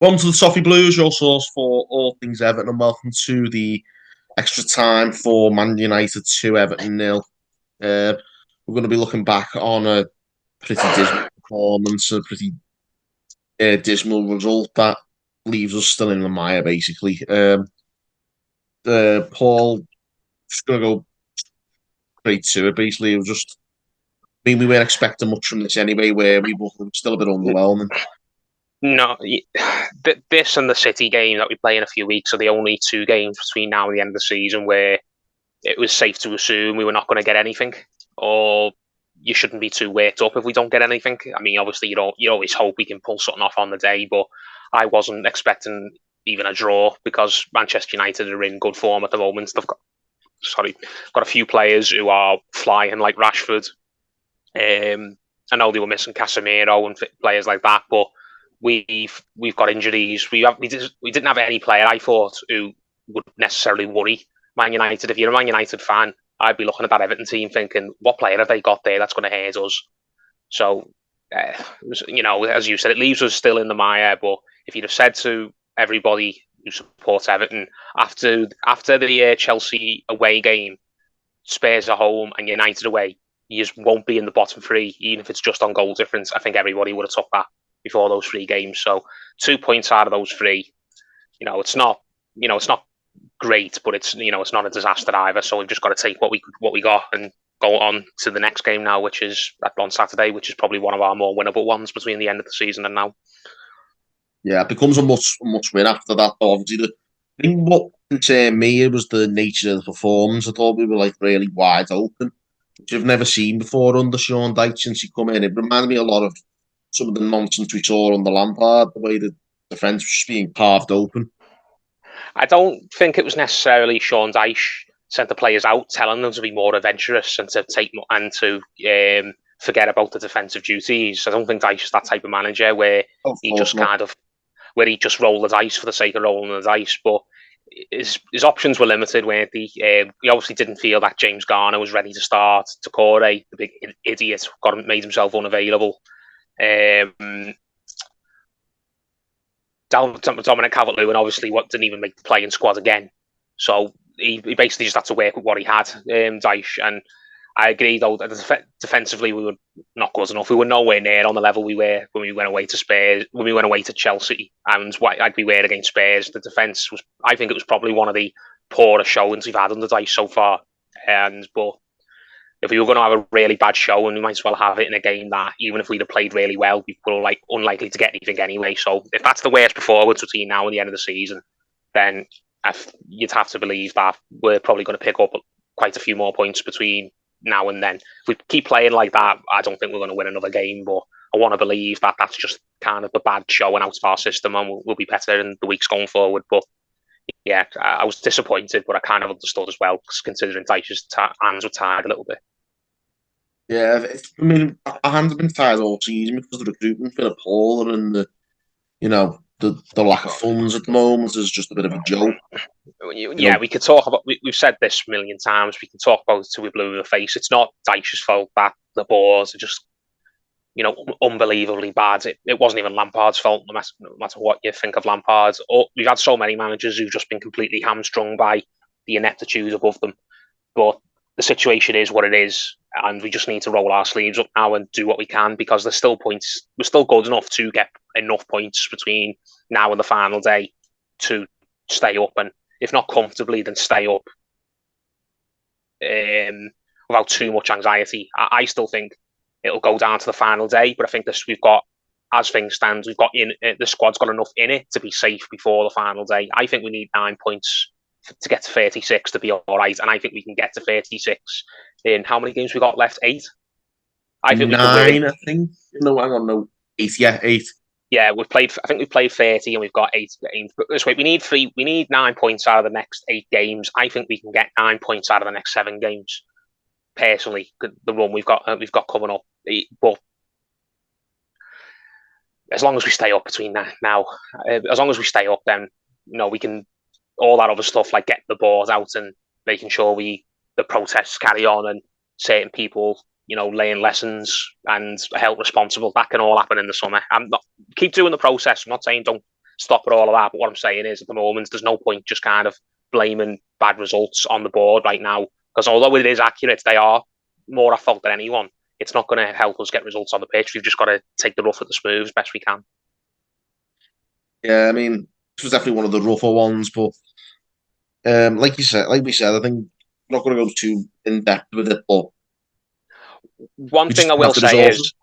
Welcome to the Toffee Blues, your source for all things Everton, and welcome to the extra time for Man United 2, Everton 0. We're going to be looking back on a pretty dismal performance, a pretty dismal result that leaves us still in the mire, basically. Paul, just going to go straight to it, basically. It was just, we weren't expecting much from this anyway, where we were still a bit underwhelming. No, this and the City game that we play in a few weeks are the only two games between now and the end of the season where it was safe to assume we were not going to get anything, or you shouldn't be too worked up if we don't get anything. I mean, obviously, you always hope we can pull something off on the day, but I wasn't expecting even a draw because Manchester United are in good form at the moment. They've got a few players who are flying like Rashford. I know they were missing Casemiro and players like that, but we've got injuries. We didn't have any player, I thought, who would necessarily worry Man United. If you're a Man United fan, I'd be looking at that Everton team thinking, what player have they got there that's going to hurt us? So, as you said, it leaves us still in the mire. But if you'd have said to everybody who supports Everton after the Chelsea away game, Spurs are home and United away, you just won't be in the bottom three, even if it's just on goal difference. I think everybody would have took that before those three games. So 2 points out of those three, it's not great, but it's not a disaster either. So we've just got to take what we got and go on to the next game now, which is on Saturday, which is probably one of our more winnable ones between the end of the season and now. Yeah, it becomes a much win after that. Obviously, the thing what concerned me it was the nature of the performance. I thought we were really wide open, which I've never seen before under Sean Dyche since he come in. It reminded me a lot of some of the nonsense we saw under Lampard, the way the defence was just being carved open. I don't think it was necessarily Sean Dyche sent the players out telling them to be more adventurous and to forget about the defensive duties. I don't think Dyche is that type of manager where he just rolled the dice for the sake of rolling the dice. But his options were limited, weren't they? He obviously didn't feel that James Garner was ready to start. Takore, the big idiot, made himself unavailable. Dominic Calvert-Lewin obviously didn't even make the playing squad again. So he basically just had to work with what he had, Dyche. And I agree, though, that defensively we were not good enough. We were nowhere near on the level we were when we went away to Spurs, when we went away to Chelsea, and like we were against Spurs. The defence was, I think it was probably one of the poorer showings we've had under Dyche so far. But if we were going to have a really bad show, and we might as well have it in a game that, even if we'd have played really well, we were unlikely to get anything anyway. So if that's the worst performance between now and the end of the season, then you'd have to believe that we're probably going to pick up quite a few more points between now and then. If we keep playing like that, I don't think we're going to win another game, but I want to believe that that's just kind of the bad showing out of our system, and we'll be better in the weeks going forward. But yeah, I was disappointed, but I kind of understood as well, considering Dyche's hands were tied a little bit. Yeah, I mean, our hands have been tied all season because the recruitment's been appalling, and the lack of funds at the moment is just a bit of a joke. Yeah, we could talk about. We've said this a million times. We can talk about it till we're blue in the face. It's not Dyche's fault that the boards are just, unbelievably bad. It wasn't even Lampard's fault, no matter what you think of Lampard. We've had so many managers who've just been completely hamstrung by the ineptitude above them. But the situation is what it is, and we just need to roll our sleeves up now and do what we can, because there's still points. We're still good enough to get enough points between now and the final day to stay up, and if not comfortably, then stay up without too much anxiety. I still think it'll go down to the final day, but I think we've got, as things stand, the squad's got enough in it to be safe before the final day. I think we need 9 points to get to 36 to be all right, and I think we can get to 36 in how many games we got left? 8. I think 9. I think. No, hang on, no, 8. Yeah, 8. Yeah, we've played 30 and we've got 8 games. But this way, we need 9 points out of the next 8 games. I think we can get 9 points out of the next 7 games. Personally, the run we've got coming up, but as long as we stay up between now, as long as we stay up, then we can. All that other stuff like getting the board out and making sure the protests carry on and certain people, laying lessons and held responsible, that can all happen in the summer. I'm not keep doing the process. I'm not saying don't stop all of that. But what I'm saying is, at the moment, there's no point just kind of blaming bad results on the board right now, because although it is accurate, they are more at fault than anyone. It's not going to help us get results on the pitch. We've just got to take the rough with the smooth as best we can. Yeah, I mean, this was definitely one of the rougher ones, but like we said, I think we're not going to go too in depth with it, but One we thing just I don't have will the say resources. is,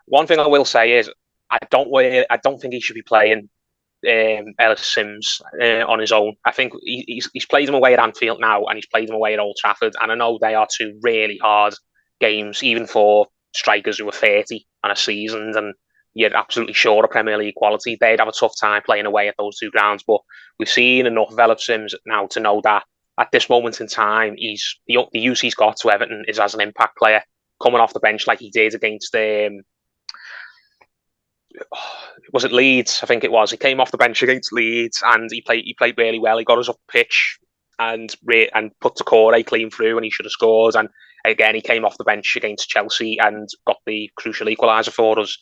one thing I will say is, I don't think he should be playing Ellis Sims on his own. I think he's played him away at Anfield now, and he's played him away at Old Trafford. And I know they are two really hard games, even for strikers who are 30 on a season, and you're absolutely sure of Premier League quality. They'd have a tough time playing away at those two grounds. But we've seen enough of Ellis Sims now to know that at this moment in time, he's the use he's got to Everton is as an impact player, coming off the bench like he did against was it Leeds? I think it was. He came off the bench against Leeds and he played really well. He got us up the pitch and put Decore clean through, and he should have scored. And again, he came off the bench against Chelsea and got the crucial equaliser for us.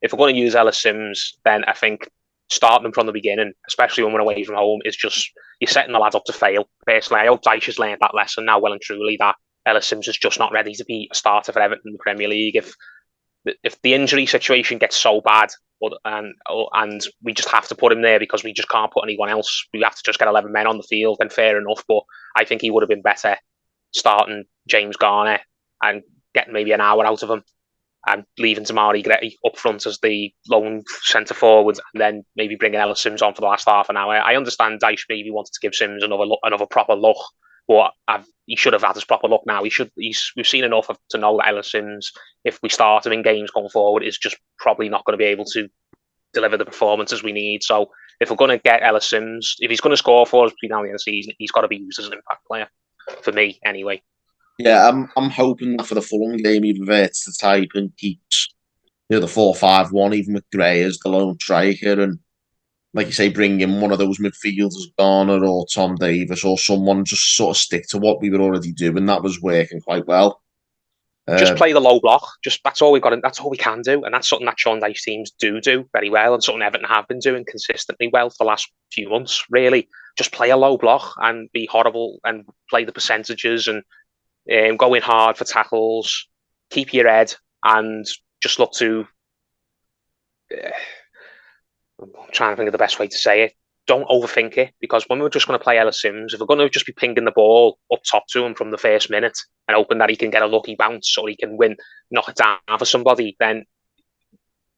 If we're going to use Ellis Sims, then I think starting him from the beginning, especially when we're away from home, is just you're setting the lads up to fail. Personally, I hope Dyche has learned that lesson now well and truly, that Ellis Sims is just not ready to be a starter for Everton in the Premier League. If the injury situation gets so bad, and we just have to put him there because we just can't put anyone else, we have to just get 11 men on the field, then fair enough. But I think he would have been better starting James Garner and getting maybe an hour out of him and leaving Tamari Gretti up front as the lone centre forward, and then maybe bringing Ellis Sims on for the last half an hour. I understand Dyche maybe wanted to give Sims another proper look, but he should have had his proper look now. We've seen enough to know that Ellis Sims, if we start him in games going forward, is just probably not going to be able to deliver the performances we need. So if we're going to get Ellis Sims, if he's going to score for us between now and the end of the season, he's got to be used as an impact player, for me anyway. Yeah, I'm hoping that for the Fulham game he reverts to type and keeps the 4-5-1, even with Gray as the lone striker, and like you say, bring in one of those midfielders, Garner or Tom Davis or someone, just sort of stick to what we were already doing. That was working quite well. Just play the low block. Just that's all we've got. That's all we can do, and that's something that Sean Dyche teams do very well, and something Everton have been doing consistently well for the last few months. Really, just play a low block and be horrible, and play the percentages, and go in hard for tackles. Keep your head, and just look to. I'm trying to think of the best way to say it. Don't overthink it, because when we're just going to play Ellis Sims, if we're going to just be pinging the ball up top to him from the first minute and hoping that he can get a lucky bounce or he can knock it down for somebody, then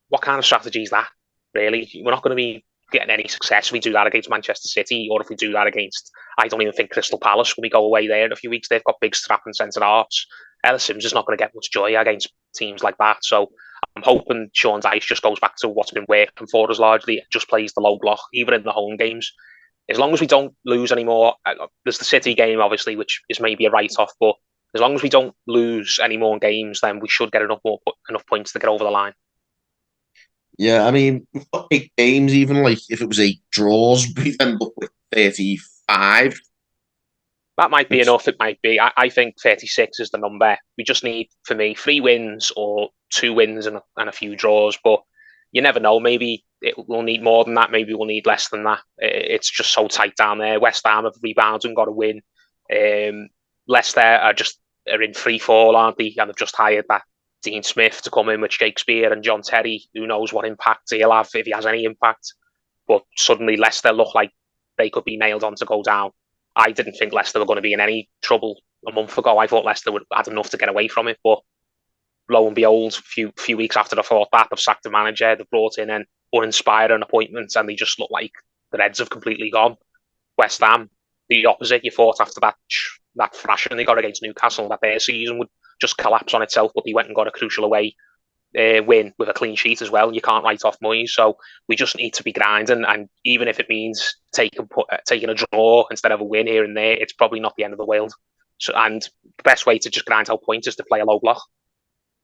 what kind of strategy is that, really? We're not going to be getting any success if we do that against Manchester City, or if we do that against, I don't even think, Crystal Palace when we go away there in a few weeks. They've got big strapping centre-halves. Ellis Sims is not going to get much joy against teams like that. So I'm hoping Sean Dyche just goes back to what's been working for us largely, just plays the low block, even in the home games. As long as we don't lose anymore, there's the City game, obviously, which is maybe a write-off, but as long as we don't lose any more games, then we should get enough points to get over the line. Yeah, I mean, we've got 8 games, even like if it was 8 draws, we'd end up with 35. That might be enough. It might be. I think 36 is the number. We just need, for me, 3 wins or 2 wins and a few draws. But you never know. Maybe we'll need more than that. Maybe we'll need less than that. It's just so tight down there. West Ham have rebounded and got a win. Leicester are in free fall, aren't they? And they've just hired that Dean Smith to come in with Shakespeare and John Terry. Who knows what impact he'll have, if he has any impact. But suddenly Leicester look like they could be nailed on to go down. I didn't think Leicester were going to be in any trouble a month ago. I thought Leicester would have had enough to get away from it. But lo and behold, a few weeks after I thought that, they've sacked the manager, they've brought in an uninspiring appointment, and they just look like their heads have completely gone. West Ham, the opposite. You thought after that thrashing they got against Newcastle that their season would just collapse on itself, but they went and got a crucial away win with a clean sheet as well. You can't write off Moyes, so we just need to be grinding, and even if it means taking a draw instead of a win here and there, it's probably not the end of the world. So, and the best way to just grind out points is to play a low block.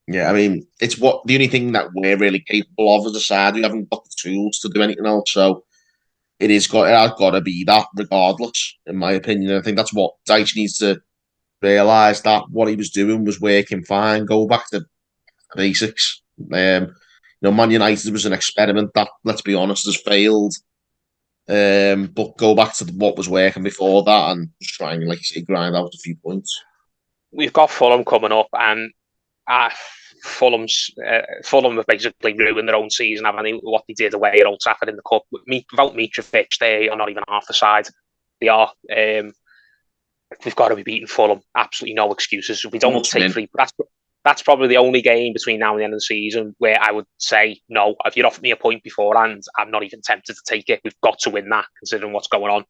Yeah, I mean, it's the only thing that we're really capable of as a side. We haven't got the tools to do anything else, so it has got to be that regardless, in my opinion. I think that's what Dyche needs to realise, that what he was doing was working fine. Go back to basics. Man United was an experiment that, let's be honest, has failed But go back to what was working before that and just try and, like you say, grind out a few points. We've got Fulham coming up, and uh, Fulham have basically ruined their own season, haven't they? What they did away at Old Trafford in the cup. Without Mitrovic, they are not even half the side they are. We've got to be beating Fulham. Absolutely no excuses. We don't take three. That's probably the only game between now and the end of the season where I would say, no, if you'd offered me a point beforehand, I'm not even tempted to take it. We've got to win that, considering what's going on.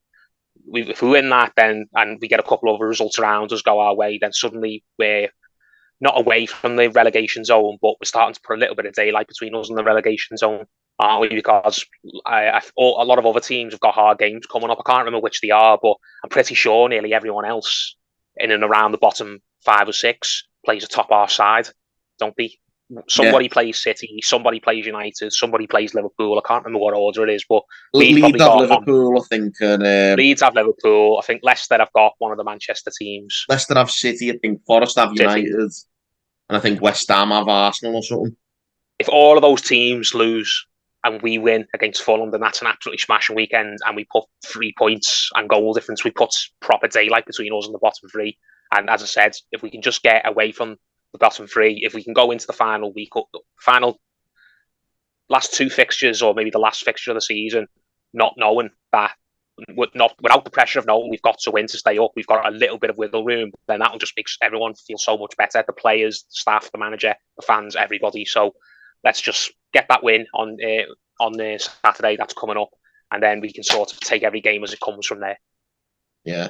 If we win that, then and we get a couple of results around us go our way, then suddenly we're not away from the relegation zone, but we're starting to put a little bit of daylight between us and the relegation zone, aren't we? Because a lot of other teams have got hard games coming up. I can't remember which they are, but I'm pretty sure nearly everyone else in and around the bottom 5 or 6 plays a top half side, don't they? Somebody plays City, somebody plays United, somebody plays Liverpool. I can't remember what order it is, but Leeds have Liverpool, I think. And, Leeds have Liverpool. I think Leicester have got one of the Manchester teams. Leicester have City, I think Forest have United. And I think West Ham have Arsenal or something. If all of those teams lose and we win against Fulham, then that's an absolutely smashing weekend. And we put 3 points and goal difference. We put proper daylight between us and the bottom 3. And as I said, if we can just get away from the bottom 3, if we can go into the final last 2 fixtures, or maybe the last fixture of the season, not knowing that, without the pressure of knowing we've got to win to stay up, we've got a little bit of wiggle room, then that'll just make everyone feel so much better. The players, the staff, the manager, the fans, everybody. So let's just get that win on the Saturday that's coming up, and then we can sort of take every game as it comes from there. Yeah.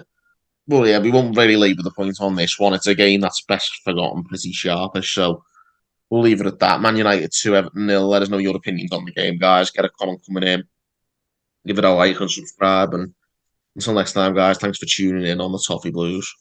Well, yeah, we won't really labour the point on this one. It's a game that's best forgotten pretty sharpish, so we'll leave it at that. Man United 2, Everton 0. Let us know your opinions on the game, guys. Get a comment coming in. Give it a like and subscribe. And until next time, guys, thanks for tuning in on the Toffee Blues.